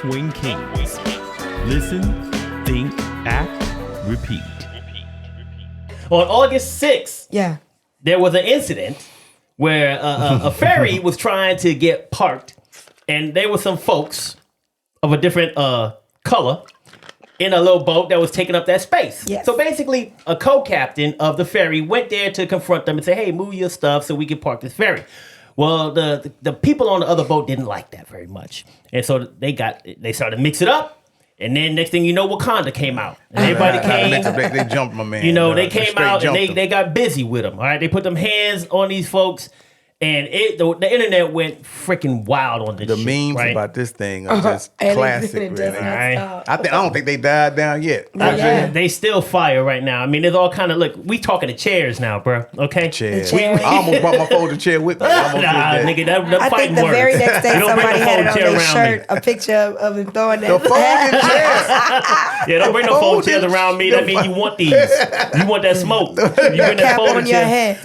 Wing Kingz. Listen, think, act, repeat. On August 6th, Yeah. there was an incident where a ferry was trying to get parked, and there were some folks of a different color in a little boat that was taking up that space. Yes. So basically, a co-captain of the ferry went there to confront them and say, hey, move your stuff so we can park this ferry. Well, the people on the other boat didn't like that very much. And so they started to mix it up. And then next thing you know, Wakanda came out. And everybody came. They jumped my man. You know, they came straight out and jumped him. they got busy with them. All right, they put them hands on these folks, and the internet went freaking wild on this. The shit, memes right? about this thing are just And classic. it does Really. not Right. stop. I don't think they died down yet. Yeah. They still fire right now. I mean, there's all kind of look. We talking to chairs now, bro. Okay, Chairs. The chair. I almost brought my folding chair with me. I almost Nah, did that. nigga, that I fighting think the words. very next day You don't bring somebody no had it folding on chair their around shirt, me. a picture of him throwing The that. folding chair. Yeah, don't bring no folding chairs folding- around me. That means you want these. You want that smoke. You bring that Cap folding on your chair. head.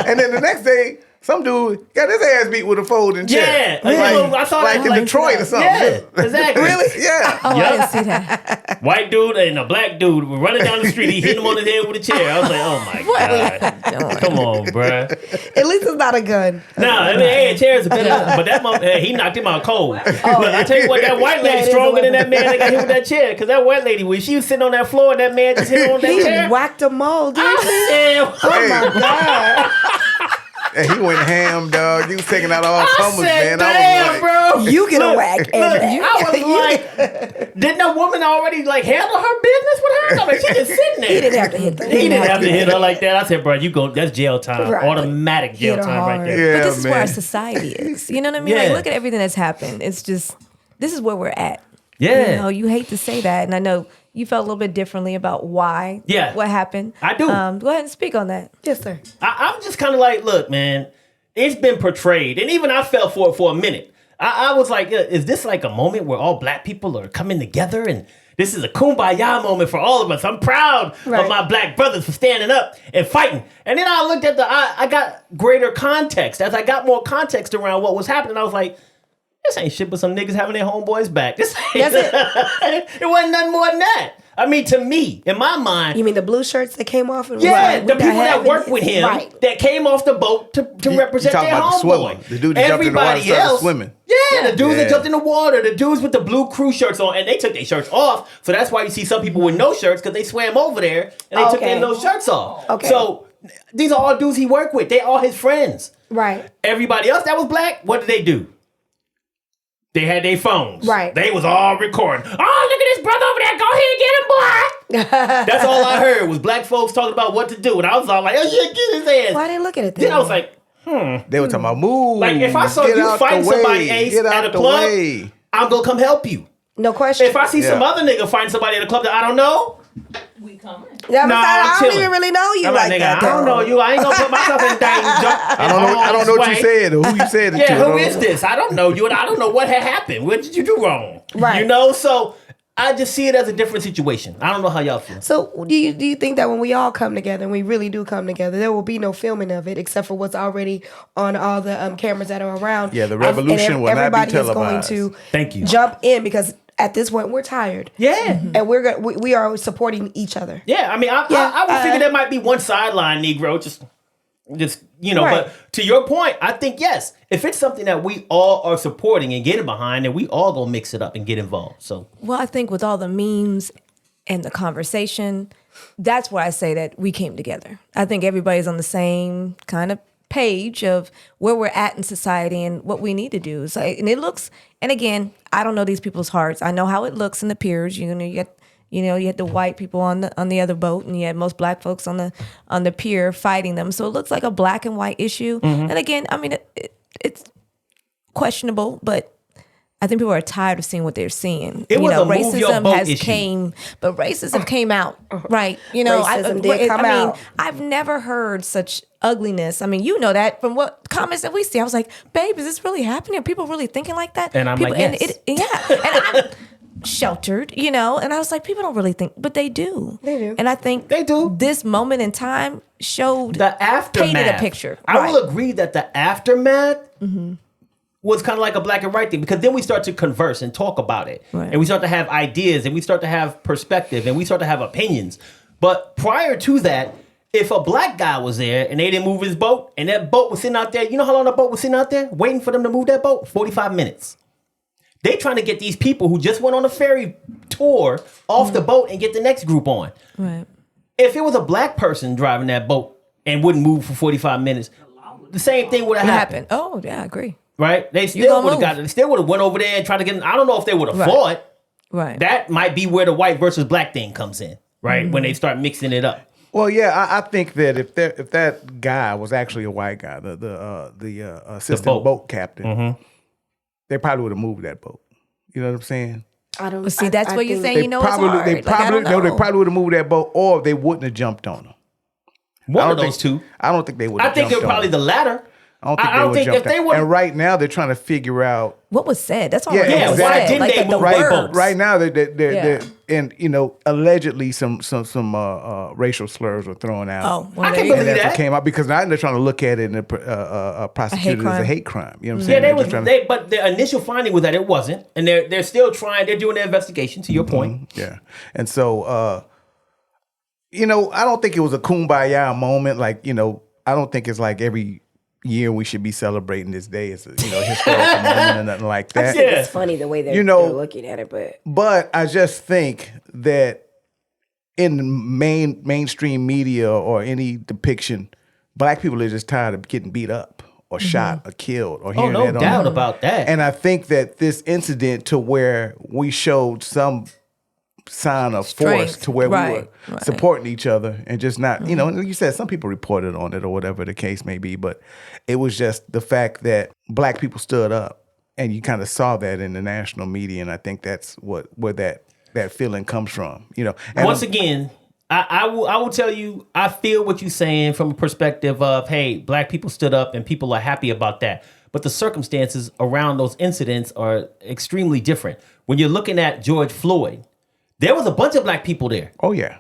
And then the next day, some dude got his ass beat with a folding chair. Yeah, I saw like that. in Like, Detroit or something. yeah, exactly. Really? Yeah. Oh, Yep. I didn't see that. White dude and a black dude were running down the street. He hit him on his head with a chair. I was like, oh my God. Come on, bruh. At least it's not a gun. Nah, I mean, hey, chairs are better. But he knocked him out cold. Look, I tell you what, that white Yeah, it lady is stronger a than that man that got hit with that chair. Because that white lady, when she was sitting on that floor and that man just hit her on that He chair. whacked them all, didn't he? I said, Oh my God. And he went ham, dog. He was taking out all comers, man. damn, I was like, bro. You get a whack. Look, And I was like, didn't that woman already like handle her business with her? I mean, she just sitting there. he didn't have to hit them. He didn't have to hit her like that. I said, bro, you go. That's jail time. Right. Automatic jail Hit her time right hard. there. yeah, But this is man. where our society is. You know what I mean? Yeah. Like, look at everything that's happened. It's just, this is where we're at. Yeah. You know, you hate to say that. And I know you felt a little bit differently about why. Yeah. What happened. I do. Go ahead and speak on that. Yes, sir. I'm just kind of like, look, man, it's been portrayed, and even I fell for it for a minute. I was like, is this like a moment where all black people are coming together and this is a kumbaya moment for all of us? I'm proud Right. of my black brothers for standing up and fighting. And then I looked at I got greater context. As I got more context around what was happening, I was like, this ain't shit but some niggas having their homeboys back. This ain't, it wasn't nothing more than that. I mean, to me, in my mind, You mean the blue shirts that came off? And was yeah, like, the what people that hell work is with this? him Right. that came off the boat to represent talking their about the swimmer. homeboy. The dude that jumped in the water and started swimming. Yeah, the dudes that Yeah. jumped in the water, the dudes with the blue crew shirts on, and they took their shirts off. So that's why you see some people with no shirts because they swam over there and they took their Okay. no shirts off. Okay. So these are all dudes he worked with. They all his friends. Right. Everybody else that was black, what did they do? They had their phones. Right. They was all recording. Oh, look at this brother over there. Go ahead and get him, boy. That's all I heard was black folks talking about what to do. And I was all like, oh, yeah, get his ass. Why they looking at that? Then I was like, They were talking about move. like if I saw get you out fighting the way, somebody, Ace, get at out a the club, way. I'm going to come help you. no question. If I see some Yeah. other nigga fighting somebody at a club that I don't know, Yeah, Nah, I I'm don't chilling. even really know you I'm like like, nigga, that. I don't though. know you. I ain't going to put myself in danger. I don't know what you said or who you said it to. Yeah, I who don't is know. this? I don't know you, and I don't know what had happened. What did you do wrong? Right. You know, so I just see it as a different situation. I don't know how y'all feel. So do you think that when we all come together, and we really do come together, there will be no filming of it except for what's already on all the cameras that are around? Yeah, the revolution will not be everybody televised. is going to Thank you. jump in because at this point we're tired. Yeah. And we are supporting each other. Yeah, I mean, I would figure there might be one sideline Negro, just you know. Right. But to your point, I think yes, if it's something that we all are supporting and getting behind, then we all gonna mix it up and get involved. So Well, I think with all the memes and the conversation, that's where I say that we came together. I think everybody's on the same kind of page of where we're at in society and what we need to do. So, and it looks, and again, I don't know these people's hearts. I know how it looks in the peers. You know, you had the white people on the other boat, and you had most black folks on the pier fighting them. So it looks like a black and white issue. And again, I mean, it's questionable, but I think people are tired of seeing what they're seeing. It was a move your racism boat has issue. but racism came out, right? You know, Racism did come out. I've never heard such ugliness. I mean, you know that from what comments that we see. I was like, babe, is this really happening? Are people really thinking like that? And I'm people, like, yes. and I'm sheltered, you know, and I was like, people don't really think, but they do. They do. And I think They do. This moment in time showed the aftermath painted a picture. I Right. will agree that the aftermath was kind of like a black and white thing, because then we start to converse and talk about it. Right. And we start to have ideas, and we start to have perspective, and we start to have opinions. But prior to that, if a black guy was there and they didn't move his boat, and that boat was sitting out there, you know how long that boat was sitting out there waiting for them to move that boat? 45 minutes. They trying to get these people who just went on a ferry tour off the boat and get the next group on. Right. If it was a black person driving that boat and wouldn't move for 45 minutes, the same thing would have happened. Oh, yeah, I agree. Right? They still would have move. they still would have went over there and tried to get. I don't know if they would have Right. fought. Right. That might be where the white versus black thing comes in, right? When they start mixing it up. Well, yeah, I think that if that guy was actually a white guy, the assistant boat captain, they probably would have moved that boat. You know what I'm saying? I don't But see, that's what you're saying. They You know, it's probably hard. they Like, I probably don't know. they probably would have moved that boat, or they wouldn't have jumped on him. One of those two. I don't think they would. I think they're probably the latter. I don't think if they would. And right now they're trying to figure out What was said? That's all. Yeah, Yeah, exactly. Why didn't like they the move right, their words. boats? right now they're Yeah. and allegedly some racial slurs were thrown out. Oh, well, I there can you go. believe And that's that. what came out because now they're trying to look at it and prosecute it as a crime. hate crime. You know what I'm Yeah, saying? they They're was just trying to- but the initial finding was that it wasn't, and they're still trying. They're doing their investigation. To your point, Yeah. And so, I don't think it was a kumbaya moment. Like, I don't think it's like every year we should be celebrating this day. It's a historical moment or nothing like that. Yeah. It's funny the way they're looking at it, but But I just think that in the mainstream media or any depiction, black people are just tired of getting beat up or shot or killed or hearing no that on doubt the- about that. And I think that this incident to where we showed some sign of force Strength. to where we Right, were right. supporting each other and just not, like you said, some people reported on it or whatever the case may be, but it was just the fact that black people stood up and you kind of saw that in the national media. And I think that's where that feeling comes from, And once again, I will tell you, I feel what you're saying from a perspective of, hey, black people stood up and people are happy about that. But the circumstances around those incidents are extremely different. When you're looking at George Floyd, there was a bunch of black people there. oh yeah.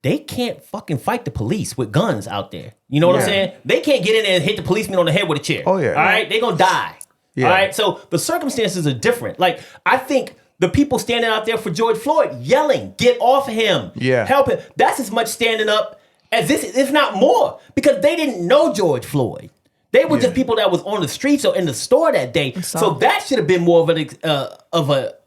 They can't fucking fight the police with guns out there. You know what I'm Yeah. saying? They can't get in there and hit the policeman on the head with a chair. Oh, yeah. All right? They're going to die. Yeah. All right? So the circumstances are different. Like, I think the people standing out there for George Floyd yelling, get off him. Yeah. Help him. That's as much standing up as this, if not more, because they didn't know George Floyd. They were just people that was on the streets or in the store that day. So that should have been more of an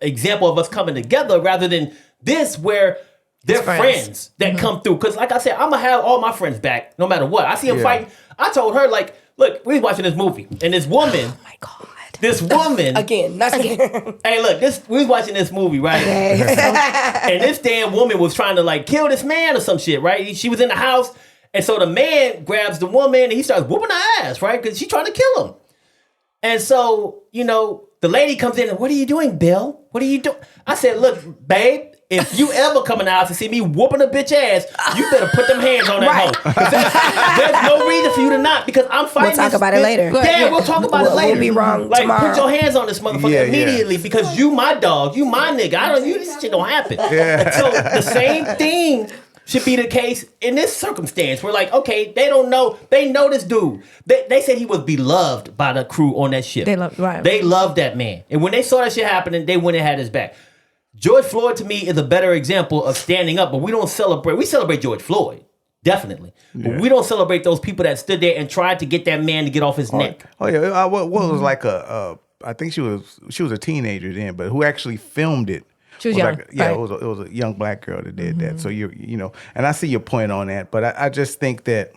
example of us coming together rather than this where they're friends that come through. Because like I said, I'm going to have all my friends back no matter what. I see them fighting. I told her, like, look, we was watching this movie and this woman. Oh my God. This woman. Again, not again. Hey, look, we was watching this movie, right? And this damn woman was trying to like kill this man or some shit, right? She was in the house. And so the man grabs the woman and he starts whooping her ass, right? Because she's trying to kill him. And so, the lady comes in and, what are you doing, Bill? What are you doing? I said, look, babe, if you ever come in the house and see me whooping a bitch ass, you better put them hands on that hoe. 'Cause there's no reason for you to not, because I'm fighting. We'll talk about it later. Yeah, we'll talk about it later. We'll be wrong like, tomorrow. put your hands on this motherfucker Yeah, immediately because you my dog, you my nigga. This shit don't happen. Yeah. So the same thing should be the case in this circumstance. We're like, okay, they don't know. They know this dude. They said he was beloved by the crew on that ship. They loved that man. And when they saw that shit happening, they went and had his back. George Floyd, to me, is a better example of standing up, but we don't celebrate. We celebrate George Floyd, definitely. But we don't celebrate those people that stood there and tried to get that man to get off his neck. Oh yeah. What was like I think she was a teenager then, but who actually filmed it. She was It young. like, yeah, right. it was a young black girl that did that. So and I see your point on that, but I just think that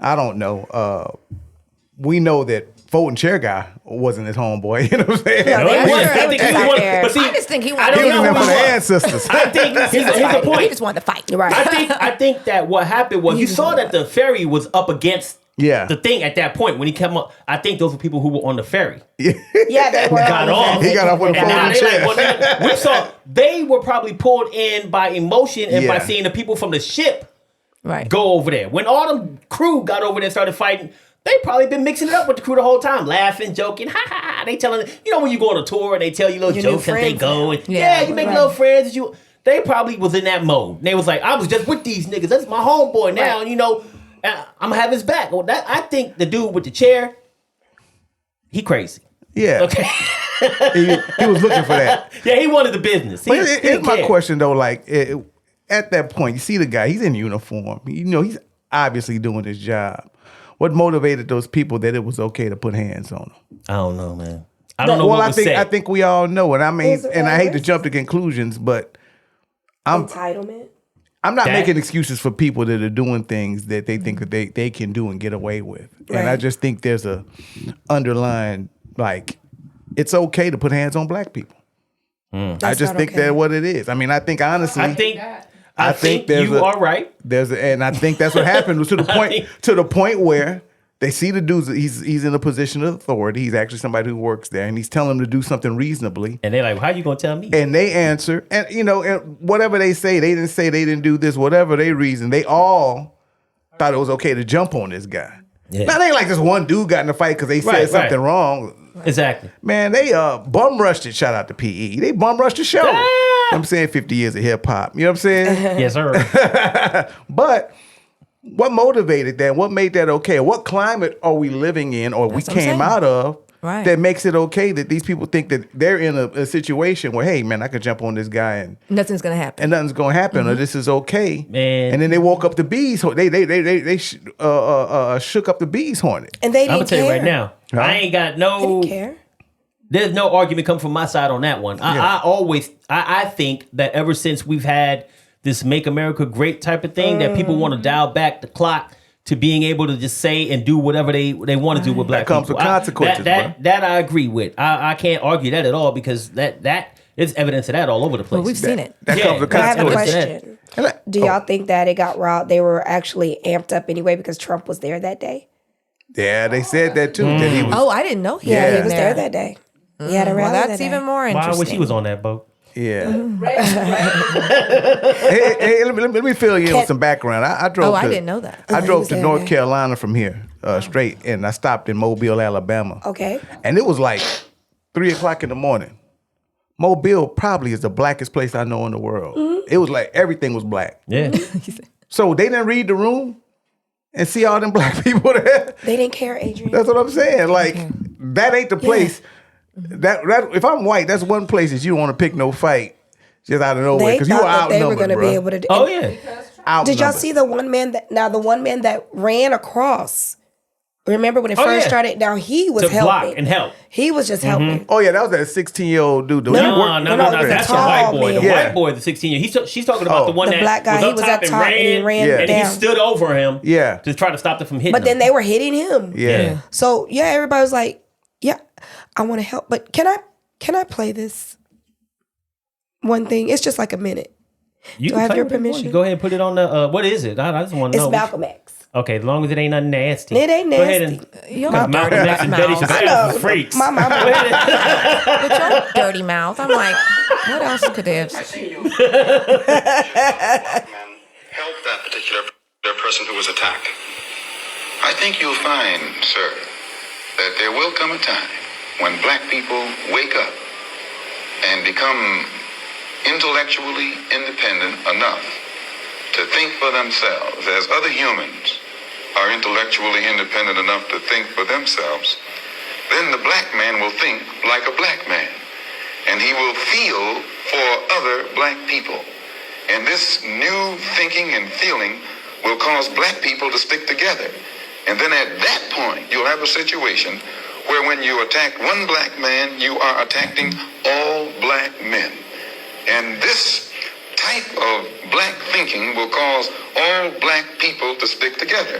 I don't know. We know that folding chair guy wasn't his homeboy. You know what I'm saying? No, He I'm was. sure I he think was he out was. there. But see, I just think he I wanted don't He know was in who for the he was. ancestors. I think here's the point. He just wanted to fight. Right. I think that what happened was you saw that the ferry was up against the thing at that point when he came up. I think those were people who were on the ferry. Yeah, they were. Got off. He got off with a And now folding they chair. like, well, we saw they were probably pulled in by emotion and by Yeah. seeing the people from the ship Right. go over there. When all the crew got over there and started fighting, they probably been mixing it up with the crew the whole time, laughing, joking, ha ha ha. They telling, when you go on a tour and they tell you little Your new jokes as they friends go, now. and Yeah, you make right. little friends. They probably was in that mode. They was like, I was just with these niggas. That's my homeboy now. Right. And, I'm gonna have his back. Well, I think the dude with the chair, he crazy. Yeah. Okay. he was looking for that. Yeah, he wanted the business. He But here's didn't my care. question though. Like at that point, you see the guy. He's in uniform. He's obviously doing his job. What motivated those people that it was okay to put hands on him? I don't know, man. I don't know Well, what was said. I think we all know, and I mean, Is it and I hate to racist? jump to conclusions, but Entitlement. I'm not That- making excuses for people that are doing things that they think that they can do and get away with. And I Right. just think there's a underlying, like, it's okay to put hands on black people. I That's just not think okay. that's what it is. I mean, I think honestly, I think there's you are right. and I think that's what happened to the point where they see the dude. He's in a position of authority. He's actually somebody who works there, and he's telling them to do something reasonably. And they're like, how you gonna tell me? And they answer, and and whatever they say they didn't do this, whatever they reason, they all thought it was okay to jump on this guy. Yeah. Now, it ain't like this one dude got in a fight because they said Right, something right. wrong. Exactly. Man, they bum rushed it. Shout out to PE. They bum rushed the show. You know what I'm saying 50 years of hip hop. You know what I'm saying? Yes, sir. But what motivated that? What made that okay? What climate are we living in, or That's we what I'm came saying. out of, Right. that makes it okay that these people think that they're in a situation where, hey, man, I could jump on this guy and Nothing's gonna happen. nothing's gonna happen, or this is okay. Man. And then they woke up the bees. They shook up the bees hornet. And they I'm didn't gonna tell you care. right now. Huh? I ain't got They no. didn't care. There's no argument come from my side on that one. I think that ever since we've had this "Make America Great" type of thing, that people want to dial back the clock to being able to just say and do whatever they want to do with black comes people. with consequences, That I agree with. I can't argue that at all, because that is evidence of that all over the place. Well, we've seen it. That Yeah. comes with But I have a consequences. question. Do y'all think that it got riled? They were actually amped up anyway because Trump was there that day? Yeah, they said that too. That he was. Oh, I didn't know he Yeah, had he been was there that day. He had a Well, rally that's that even day. more Why? I interesting. wish he was on that boat. Yeah. hey, let me fill you in with some background. I drove. Oh, I to- didn't know that. I he drove was to there, North yeah. Carolina from here straight, and I stopped in Mobile, Alabama. Okay. And it was like 3:00 in the morning. Mobile probably is the blackest place I know in the world. It was like everything was black. Yeah. So they didn't read the room and see all them black people there. They didn't care, Adrian. That's what I'm saying. Like that ain't the place. That if I'm white, that's one place that you don't want to pick no fight just out of nowhere, They because you were thought that they were outnumbered, going to bro. be able to do. Oh and yeah. Did y'all see the one man that ran across? Remember when it Oh, first yeah. started? Now he was To helping. block and help. He was just helping. Oh yeah, that was that 16-year-old dude. No, That's the tall white boy. The man. Yeah. white boy, the 16-year. She's talking about Oh. the one The that black guy, was he up was top up top and he ran Yeah. and he down. stood over him. Yeah. To try to stop them from hitting But then him. they were hitting him. Yeah. So yeah, everybody was like, "Yeah, I want to help, but can I play this one thing? It's just like a minute. You Do can I have play your whatever you want. permission? You go ahead and put it on the. What is it? I just want to It's know. Malcolm X. Okay, as long as it ain't nothing nasty. It ain't Go ahead nasty. and. Your Because Malcolm dirty X and Betty mouth. Shabazz know. was freaks. My mama. Go ahead and- With your dirty mouth, I'm like, what else could they have? Help that particular person who was attacked. I think you'll find, sir, that there will come a time when black people wake up and become intellectually independent enough to think for themselves, as other humans are intellectually independent enough to think for themselves. Then the black man will think like a black man, and he will feel for other black people. And this new thinking and feeling will cause black people to stick together. And then at that point, you'll have a situation where when you attack one black man, you are attacking all black men. And this type of black thinking will cause all black people to stick together.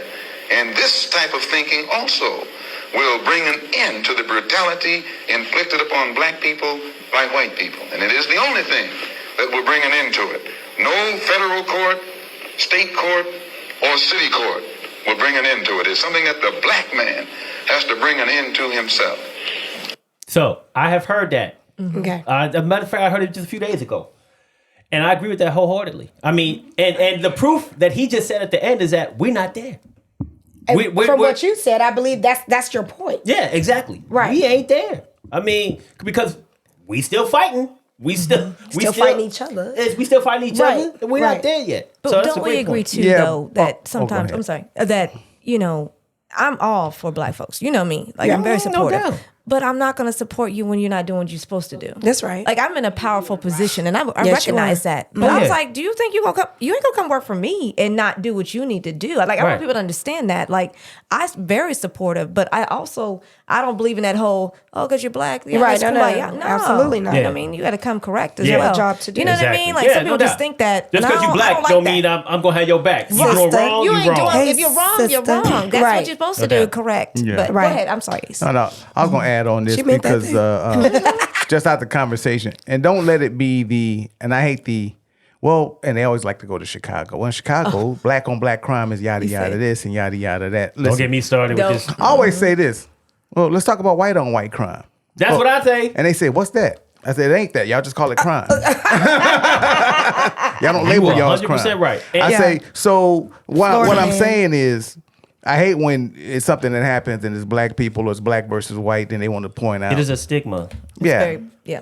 And this type of thinking also will bring an end to the brutality inflicted upon black people by white people. And it is the only thing that will bring an end to it. No federal court, state court, or city court will bring an end to it. It's something that the black man has to bring an end to himself. So I have heard that. Okay. As a matter of fact, I heard it just a few days ago. And I agree with that wholeheartedly. I mean, and the proof that he just said at the end is that we're not there. And we're- from what you said, I believe that's your point. Yeah, exactly. Right. We ain't there. I mean, because we still fighting. We still fighting each other. We still fighting each Right, other. And we're right. not there yet. But So that's don't a we great agree point. too, Yeah. though, that go sometimes ahead. that I'm all for black folks. You know me, like I'm very no supportive. doubt. but I'm not going to support you when you're not doing what you're supposed to do. That's right. Like, I'm in a powerful position, and I Yes, you recognize are. that. But I was like, do you think you ain't gonna come work for me and not do what you need to do? Like, I want people to understand that. Like, I'm very supportive, but I don't believe in that whole, because you're black. Yeah, Right, that's no, Kumbaya. no, absolutely not. I mean, you got to come correct as Yeah. well. A job to do. You know what I Exactly. mean? Like, Yeah, some people no just doubt. think that. Just because no, you I black don't like don't that. mean I'm going to have your back. You Sister, doing wrong, You you ain't wrong. doing. Hey, If you're wrong, you're sister. wrong. That's Right. what you're supposed to Okay. do. Correct. Yeah. But Right. go ahead. I'm sorry. No, I was gonna add on this She meant that because just out the conversation, and don't let it be and I hate and they always like to go to Chicago. Well, in Chicago, black on black crime is yada yada said- this and yada yada that. Don't Listen, get me started with this. I always say this. Well, let's talk about white on white crime. That's what I say. And they say, "What's that?" I said, "It ain't that. Y'all just call it crime. Y'all don't label are y'all's 100% crime." right. I Yeah. say, so what Florida I'm man. saying is, I hate when it's something that happens and it's black people or it's black versus white, then they want to point out. It is a stigma. yeah. Yeah.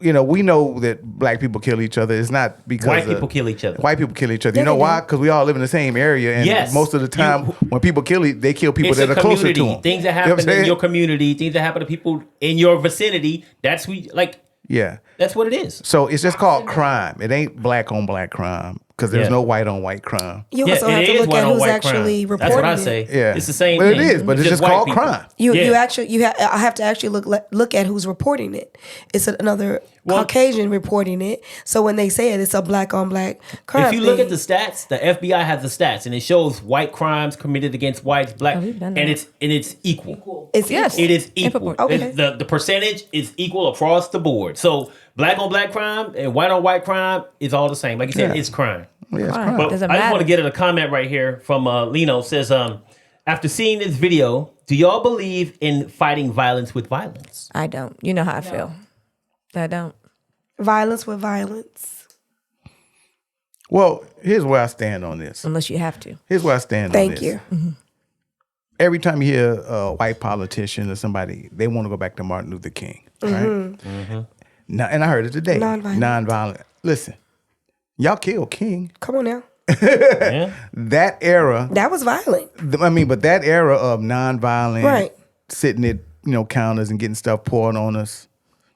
You know, we know that black people kill each other. It's not because White people kill each other. White people kill each other. You know they why? do. Because we all live in the same area, and Yes. most of the time, when people kill, they kill people It's that a are closer to community. them. Things that You know what happen I'm in saying? your community, things that happen to people in your vicinity. That's Yeah. that's what it is. So it's just called crime. It ain't black on black crime because there's Yeah. no white on white crime. You Yeah, also it have to is look white at on who's white actually crime. reporting That's what I it. say. Yeah, It's the same but thing. it is. But it's just white called people. crime. I have to actually look at who's reporting it. It's another Well- Caucasian reporting it. So when they say it, it's a black on black crime. If you look thing. at the stats, the FBI has the stats, and it shows white crimes committed against whites, black, we've done and that. it's equal. it's Yes. It is equal. proportion. Okay. The percentage is equal across the board. So black on black crime and white on white crime is all the same. Like you said, Yeah. it's crime. Yeah, it's Crime. crime. But Doesn't I just matter. want to get at a comment right here from Lino. Says, after seeing this video, do y'all believe in fighting violence with violence? I don't. You know how I feel. I don't. violence with violence. Well, here's where I stand on this. Unless you have to. Here's where I stand on Thank this. you. Every time you hear a white politician or somebody, they want to go back to Martin Luther King, right? Now, and I heard it today. Nonviolent. Nonviolent. Listen, y'all killed King. Come on now. Yeah. That era, That was violent. but that era of nonviolent, Right. sitting at counters and getting stuff poured on us,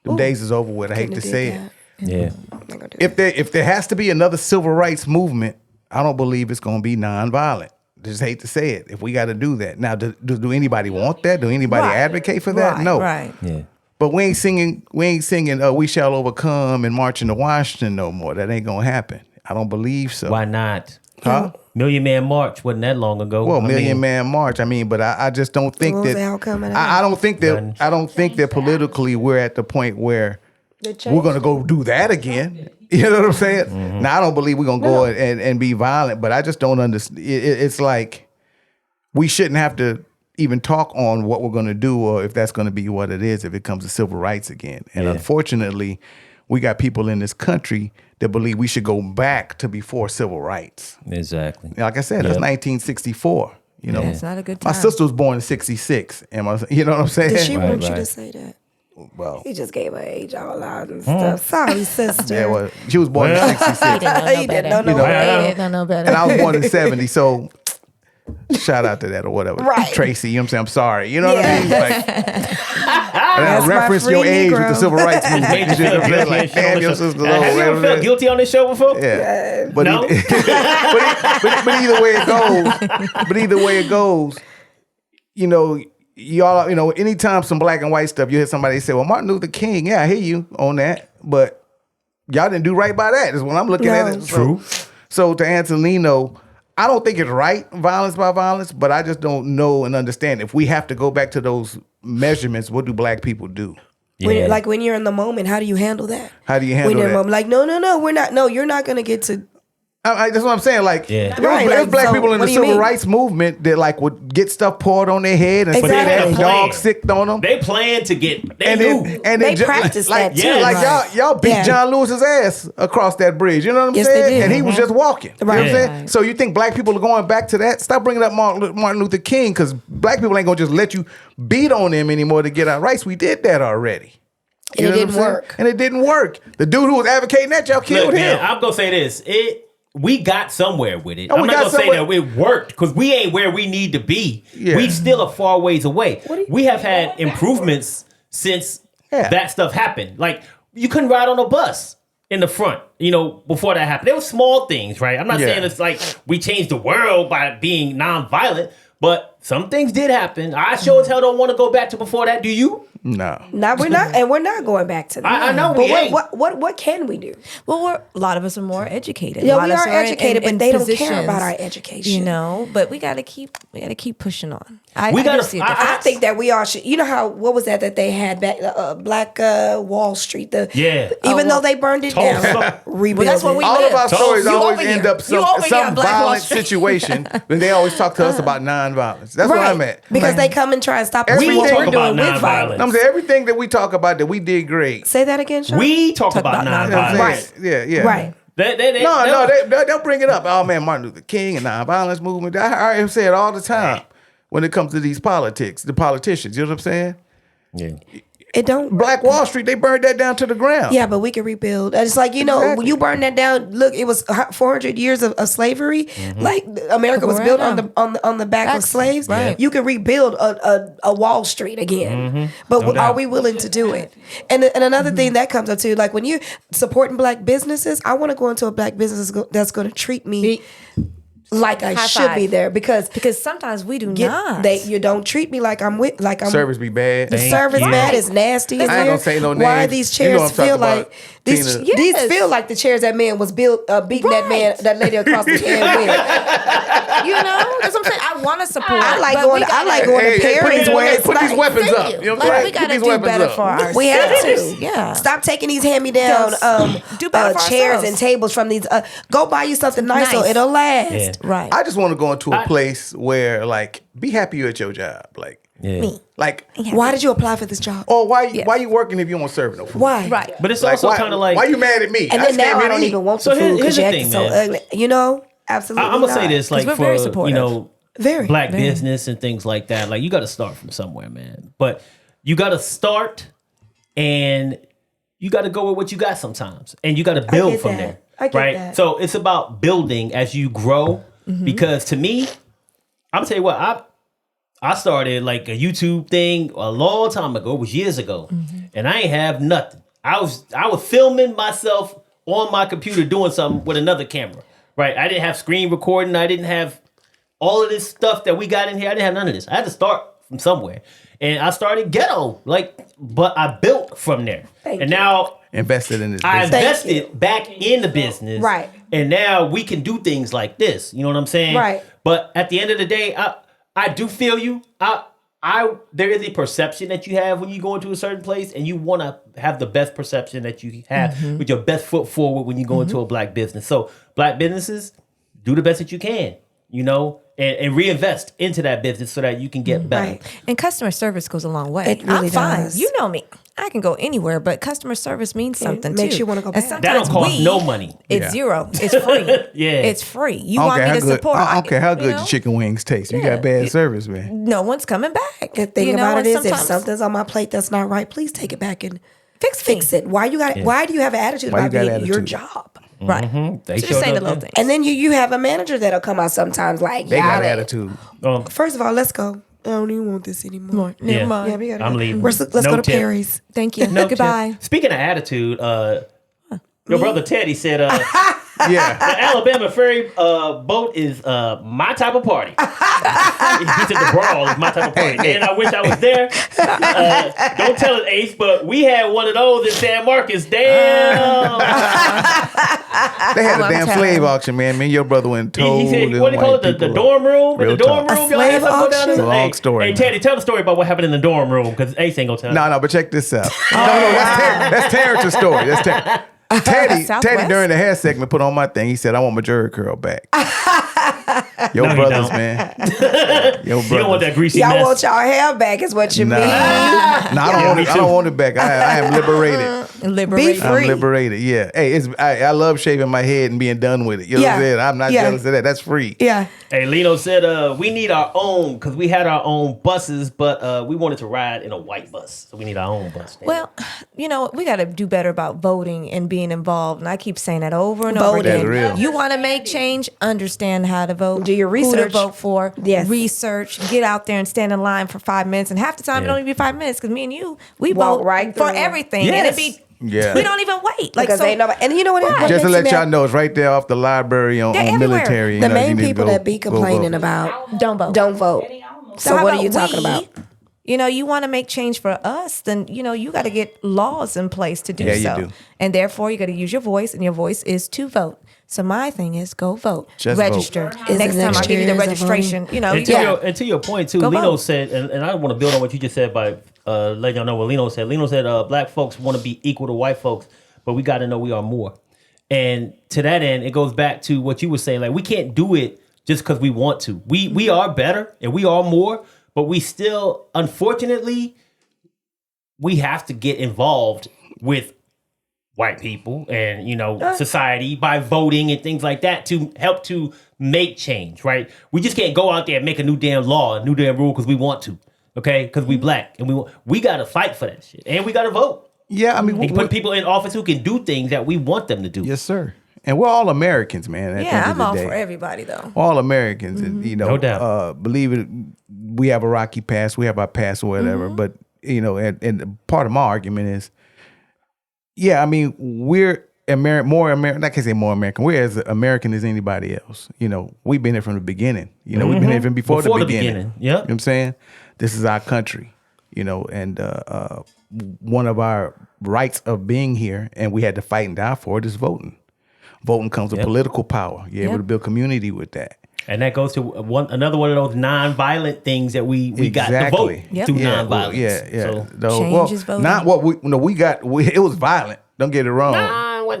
them days is over with. I hate Couldn't to have say did it. that. Yeah. I'm not gonna do that. If there has to be another civil rights movement, I don't believe it's going to be nonviolent. Just hate to say it. If we got to do that now, do anybody want that? Do anybody Right. advocate for that? Right, No. Right. Yeah. But we ain't singing. We shall overcome and marching to Washington no more. That ain't gonna happen. I don't believe so. Why not? Huh? Million Man March wasn't that long ago. Well, I Million mean, Man March. I mean, but I just don't think What was that. the outcome of that? I don't think that. None. I don't think that politically we're at the point where we're gonna go do that again. You know what I'm saying? Mm-hmm. Now I don't believe we're gonna go and be violent, but I just don't understand. It's like we shouldn't have to even talk on what we're gonna do or if that's gonna be what it is if it comes to civil rights again. And Yeah. unfortunately, we got people in this country that believe we should go back to before civil rights. Exactly. Like I said, that's 1964. You know, It's not a good my time. sister was born in '66, and you know what I'm saying? Did she Right, want you right. to say that? Well, He just gave her age all out and Stuff. Sorry, sister. yeah, well, she was born in Well. '66, He didn't know no You know, better. He didn't know better. and I was born in '70. So, shout out to that or whatever, Right. Tracy. You know what I'm saying? I'm sorry. You know what I mean? Like, and I That's my reference your free age with Negro. the civil rights movement. You know what I'm saying? Like, damn, your sister's old. Have you ever felt guilty on this show before? Yeah, but, No? but either way it goes, y'all, anytime some black and white stuff, you hear somebody say, "Well, Martin Luther King, yeah, I hear you on that," but y'all didn't do right by that. Is what I'm looking at. No. It. So to answer Lino, I don't think it's right, violence by violence, but I just don't know and understand. If we have to go back to those measurements, what do black people do? Yeah. When you're in the moment, how do you handle that? How do you When handle you're in the that? moment, like, no, we're not. No, you're not gonna get to. That's what I'm saying. Like, Yeah. there was, Right, there was like, black so people in what the do you civil mean? rights movement that like would get stuff poured on their head and But they say had a that plan. dog sick on them. They planned to get. They and knew. They ju- practiced like, that too, Like right. y'all beat Yeah. John Lewis's ass across that bridge. You know what I'm Yes, they saying? did. And he was just walking. You know what I'm Right. saying? Right. So you think black people are going back to that? Stop bringing up Martin Luther King because black people ain't gonna just let you beat on them anymore to get our rights. We did that already. And it know what I'm didn't saying? work. And it didn't work. The dude who was advocating that, y'all killed Look, him. man, I'm gonna say this. We got somewhere with it. Oh, I'm we not got gonna say somewhere. that it worked because we ain't where we need to be. Yeah. We still a far ways away. We have had improvements since Yeah. that stuff happened. Like, you couldn't ride on a bus in the front, before that happened. There were small things, right? I'm not Yeah. saying it's like we changed the world by being nonviolent, but some things did happen. I sure as hell don't want to go back to before that. Do you? No. No, we're not, and we're not going back to that. I know but we ain't. what can we do? Well, a lot of us are more educated. Yeah, A lot we of us are in- educated, in but they don't care positions, about our education. But we gotta keep pushing on. I We do gotta- see a I- difference. I think that we all should. You know what was that they had back? Black Wall Street. Yeah. Even though they burned it down, rebuild Well, that's what we it. All of our live. stories You always over end here. up You over here some on Black Wall violent Street. situation, but they always talk to us about nonviolence. That's where Right, I'm at. because they come and try and stop us We from what talk we're about doing with nonviolence. violence. I'm saying everything that we talk about that we did great. Say that again, Sean. We talk about about You know what I'm nonviolence. saying? Yeah. Right. They'll bring it up. Oh man, Martin Luther King and nonviolence movement. I say it all the time when it comes to these politics, the politicians. You know what I'm saying? Yeah. It don't. Black Wall Street, they burned that down to the ground. Yeah, but we can rebuild. And it's like, when Exactly. you burn that down, look, it was 400 years of slavery. Like, America was built on the back of slaves. Right. You can rebuild a Wall Street again. But are we willing to do it? And another thing that comes up too, like when you're supporting black businesses, I want to go into a black business that's going to treat me like I High should five. be there because sometimes we do not. you don't treat me like I'm Service be bad. the service you. bad is nasty. in I ain't here. gonna say no Why names. these You know chairs what I'm feel talking like about, these? Tina. These Yes. feel like the chairs that man was beating that man, that lady across the can with. That's what I'm saying. I want to support. I like but going. we I gotta- like going Hey, to hey, Perry's where it's put these like, weapons Thank up. you. You know what I'm Like, saying? we Put gotta these do weapons better up. for ourselves. we have to. Yeah. Stop taking these hand-me-down Do better for chairs ourselves. and tables from these. Go buy you something nice so Nice. it'll last. Yeah. Right. I just want to go into a place where, like, be happy you're at your job. Like, Why did you apply for this job? or why you working if you don't serve no food? Why? Right. But it's Like, also why, kind of like why you mad at me? And I then just came now here I to don't eat. even want So the food here's because the you acting thing, so man. ugly. Absolutely. I'm gonna say not. this, like we're for very supportive. Very. black business and things like that. Like, you got to start from somewhere, man. But you got to start, and you got to go with what you got sometimes, and you got to build get from that. there. I get right. that. So it's about building as you grow. Because to me, I'm gonna tell you what, I started like a YouTube thing a long time ago. It was years ago, and I ain't have nothing. I was filming myself on my computer doing something with another camera. Right. I didn't have screen recording. I didn't have all of this stuff that we got in here. I didn't have none of this. I had to start from somewhere, and I started ghetto. But I built from there, Thank and you. now Invested in this I business. invested back in the business. Right. And now we can do things like this. You know what I'm saying? Right. But at the end of the day, I do feel you. There is a perception that you have when you go into a certain place, and you want to have the best perception that you have with your best foot forward when you go into a black business. So black businesses, do the best that you can, and reinvest into that business so that you can get better. Right. And customer service goes a long way. It really I'm fine. does. You know me. I can go anywhere, but customer service means something makes too. you wanna go And back. sometimes That don't cost we- no money. It's Yeah. zero. It's free. Yeah. It's free. You I don't want care me how to good. support? I don't care how good know? your chicken wings taste. You Yeah. got bad service, man. No one's coming back. The thing You know, about it and is, if sometimes- something's on my plate that's not right, please take it back and Fix fix it. Why do you have an attitude Why you about got being your attitude? job? Right. They So just showed saying the up little there. things. And then you have a manager that'll come out sometimes like, They got "Y'all ain't-" attitude. First of all, let's go. I don't even want this anymore. Never Yeah. mind. Yeah, we gotta I'm go. leaving. Let's No go to tip. Perry's. Thank you. No Goodbye. tip. Speaking of attitude, your brother Teddy said, Yeah. the Alabama ferry boat is my type of party. He said the Brawl is my type of party. Hey. And I wish I was there. Don't tell it, Ace, but we had one of those in San Marcos. Damn. They had a I'm damn telling slave you. auction, man. Me and your brother went and told He said, them what do you call it? white The people dorm room? In Real the dorm talk. room? A Y'all had slave something go down auction? there? It's a long story, Hey, man. Teddy, tell the story about what happened in the dorm room, because Ace ain't going to tell. No, but check this out. No, that's Terrence's story. Teddy Southwest? during the hair segment put on my thing. He said, "I want my jerry curl back." Your No, you brothers, don't. man. Your brothers. You don't want that greasy Y'all mess. want y'all hair back is what you Nah, mean. I don't want me it. I too. don't want it back. I am liberated. Liberate. Be free. I'm liberated. Yeah. Hey, I love shaving my head and being done with it. You know what I'm Yeah. saying? I'm not Yeah. jealous of that. That's free. Yeah. Hey, Lino said we need our own, because we had our own buses, but we wanted to ride in a white bus. So we need our own bus. Well, we got to do better about voting and being involved. And I keep saying that over and over Voting. again. That's real. You want to make change, understand how to vote. do your who research. to vote for. Yes. Research. Get out there and stand in line for 5 minutes. And half the time, it Yeah. don't even be 5 minutes because me and you, we Walk vote right for through. everything. Yes. And it be, Yeah. we don't even wait. Like, Because so, ain't nobody, and you know what? what Just to makes let me y'all mad? know, it's right there off the library on They're everywhere. military. The you main need to people go- that be go complaining vote. about don't vote. don't vote. So how what are about you talking we, about? You know, you want to make change for us, then, you know, you got to get laws in place to do Yeah, you so. do. And therefore, you got to use your voice, and your voice is to vote. So my thing is go vote. Just register. vote. Is Next it time I'll next give you year the is a registration. You know, And to, yeah. to your point too, Go Leno vote. said, and I want to build on what you just said by letting y'all know what Leno said. Leno said, black folks want to be equal to white folks, but we got to know we are more. And to that end, it goes back to what you were saying. Like, we can't do it just because we want to. We are better and we are more, but we still, unfortunately, we have to get involved with white people and, you know, society by voting and things like that to help to make change, right? We just can't go out there and make a new damn law, a new damn rule because we want to, okay? Because we black and we got to fight for that shit and we got to vote. Yeah, I mean, And put people in office who can do things that we want them to do. yes, sir. And we're all Americans, man. At the Yeah, end of I'm the all day. for everybody, though. All Americans, and, you know, No doubt. believe it. We have a rocky past. We have our past or whatever. But you know, and part of my argument is, yeah, I mean, we're more American. I can't say more American. We're as American as anybody else. You know, we've been here from the beginning. You know, we've been here even before the beginning. Yeah. You know what I'm saying? This is our country. You know, and one of our rights of being here, and we had to fight and die for it, is voting. Voting comes with political power. You're able to build community with that. And that goes to another one of those non-violent things that we got to vote Yep. to Yeah, non-violence. Yeah. So, Change is voting. Not what we got. It was violent. Don't get it wrong.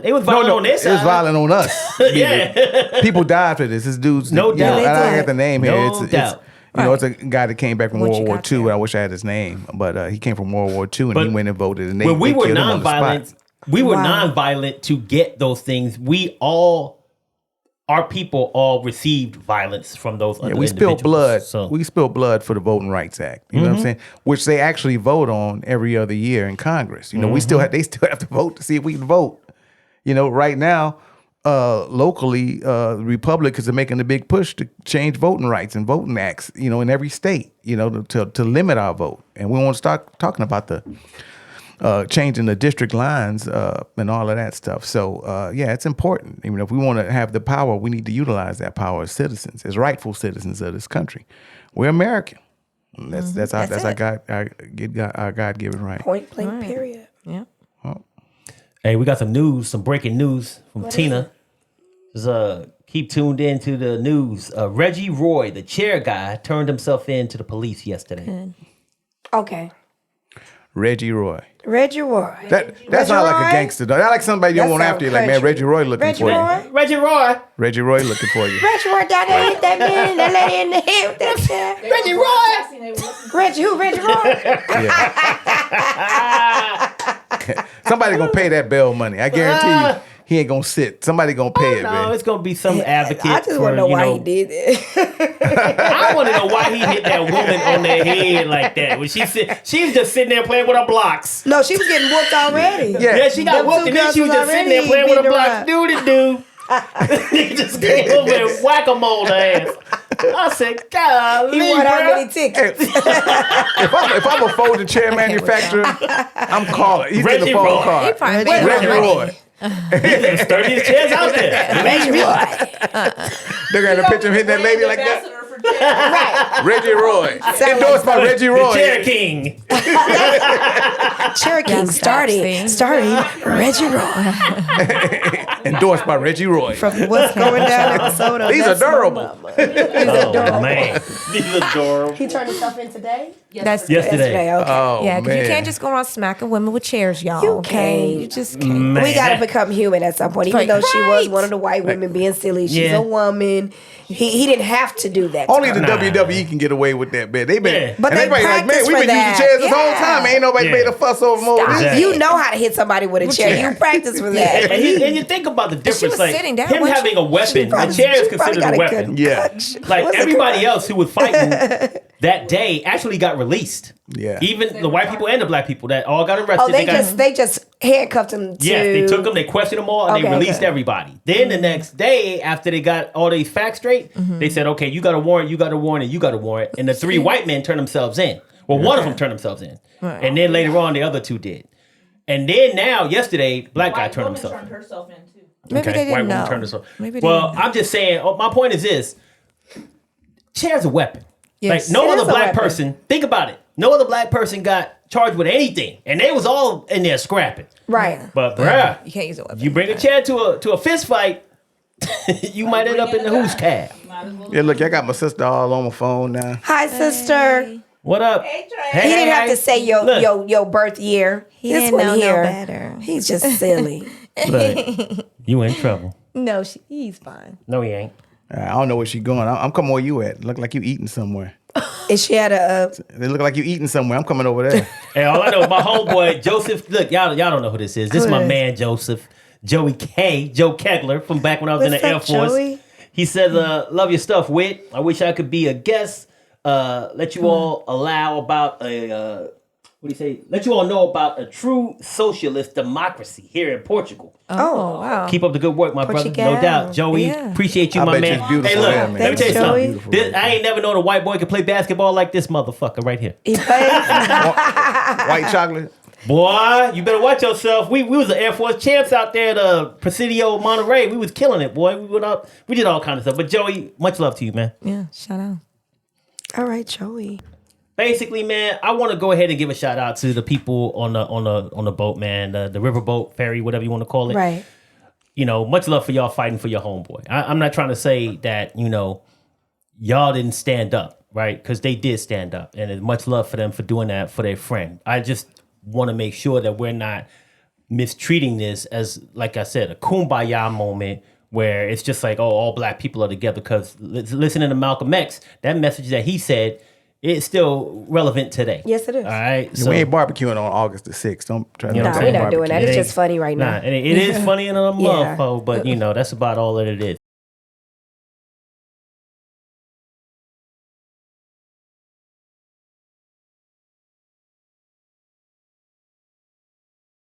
it was violent on this It was side. violent on us. Yeah. People died for this. This dude's No you know, doubt. I don't They have the name here. No It's doubt. you know, it's a guy that came back from What you World War got II. there? I wish I had his name, but he came from World War II and But he went and voted. And when we they were killed him on the non-violent, spot. we were Wow. non-violent to get those things. Our people all received violence from those other Yeah, we spilled individuals. blood. So We spilled blood for the Voting Rights Act. You know what I'm saying? Which they actually vote on every other year in Congress. You know, they still have to vote to see if we can vote. You know, right now, locally, the Republicans are making a big push to change voting rights and voting acts. You know, in every state. You know, to limit our vote, and we want to start talking about the changing the district lines and all of that stuff. So yeah, it's important. Even if we want to have the power, we need to utilize that power as citizens, as rightful citizens of this country. We're American. And that's our God-given right. Point blank. Period. Yeah. hey, we got some news, some breaking news from Tina. Just keep tuned in to the news. Reggie Roy, the chair guy, turned himself in to the police yesterday. Okay. Reggie Roy. Reggie Roy. That's not like a gangster though. That's like somebody you That want sound after you. Like, man, country. Reggie Roy looking Reggie for Roy? you. Reggie Roy. Reggie Roy looking for you. Reggie Roy down there hit that man and that lady in the head with that chair. Reggie Roy. Reggie who? Reggie Roy? Yeah. Somebody gonna pay that bail money. I guarantee you, he ain't gonna sit. Somebody gonna pay it, No, man. it's gonna be some advocate. I just want to know why he did it. I want to know why he hit that woman on the head like that. When she was just sitting there playing with her blocks. No, she was getting whooped already. Yeah, she got Them whooped, two and then girls she was was just sitting already there playing with her beating her blocks. up. Do. He just came over and whack-a-mole her ass. I said, golly, He won how bro. many tickets? If I'm a folding chair manufacturer, I'm calling. He's getting Reggie a phone Roy. call. He probably Reggie made Reggie money. Roy. The sturdiest chairs out there. Reggie Roy. They're gonna picture him hitting that lady like that. Right. Reggie Roy. Sound Endorsed by Reggie Roy. Chair King. Cherokee see. starring Reggie Roy. Endorsed by Reggie Roy. From What's Going Down episode of These are That's My durable. Mama. Oh, man. These adorable. He turned himself in today? That's Yesterday. Okay. Oh Yeah, because you man. can't just go around smacking women with chairs, y'all. You okay? can't. You just can't. Man. We got to become human at some point. Even Right. though she was Right. one of the white women being silly, she's Yeah. a woman. He didn't have to do that. to Only her. the WWE can get away with that, man. They've been, Yeah. and But they everybody like, man, practice we've for been using that. chairs this whole time. Ain't nobody made a fuss over more. Exactly. You know how to hit somebody with a chair. You practice for that. And you think about the difference, was like sitting down, him wasn't having a weapon, the chair is considered a weapon. Yeah. Like everybody else who was fighting that day actually got released. Yeah. Even the white people and the black people that all got arrested. Oh, they just handcuffed him to... Yes, they took them, they questioned them all, and they released everybody. Then the next day, after they got all these facts straight, they said, okay, you got a warrant, you got a warrant, and you got a warrant. And the 3 white men turned themselves in. Well, one of them turned themselves in. Right. And then later on, the other 2 did. And then now, yesterday, black guy turned himself in. herself in too. Maybe they didn't white know. woman turned herself. Maybe they well, didn't know. I'm just saying, my point is this. Chair's a weapon. Yes. Like, no It is other a black weapon. person, think about it. No other black person got charged with anything. And they was all in there scrapping. Right. But, bruh, You can't use a weapon. you bring a chair to a fist fight, you might end up in the who's cab. Yeah, look, I got my sister all on my phone now. Hi, sister. What up? Hey, Trey. Hey, He didn't have hey. to say your birth year. He This didn't one know no here, better. he's just silly. Look, you in trouble. No, he's fine. No, he ain't. I don't know where she going. I'm coming where you at. Look like you eating somewhere. Is she at a... They look like you eating somewhere. I'm coming over there. Hey, all I know is my homeboy Joseph. Look, y'all don't know who this is. This is my man Joseph, Joey K, Joe Kegler from back when I was in What's the Air up, Force. Joey? He says, "Love your stuff, Wit. I wish I could be a guest. Let you all allow about a what do you say? Let you all know about a true socialist democracy here in Portugal. Oh, Wow. Keep up the good work, my brother. No Portugal. doubt, Joey. Yeah. Appreciate you, I my bet you man. it's beautiful Hey, look, there, man. let me tell you Thanks, something. Joey. Beautiful This, right I ain't never known a white boy could play basketball like this motherfucker right here. he plays... White chocolate. Boy, you better watch yourself. We was the Air Force champs out there, the Presidio Monterey. We was killing it, boy. We did all kinds of stuff. But Joey, much love to you, man. Yeah, shout out. All right, Joey. Basically, man, I want to go ahead and give a shout out to the people on the boat, man, the riverboat, ferry, whatever you want to call it. Right. You know, much love for y'all fighting for your homeboy. I'm not trying to say that, y'all didn't stand up, right? Because they did stand up. And it's much love for them for doing that for their friend. I just want to make sure that we're not mistreating this as, like I said, a kumbaya moment where it's just like, oh, all black people are together. Because listening to Malcolm X, that message that he said, it's still relevant today. Yes, it is. All right. We ain't barbecuing on August the 6th. Don't try to You know Nah, what I'm we're saying? not doing that. It It's ain't- just funny right now. Nah, and it is funny in a Yeah. motherfucker, but that's about all that it is.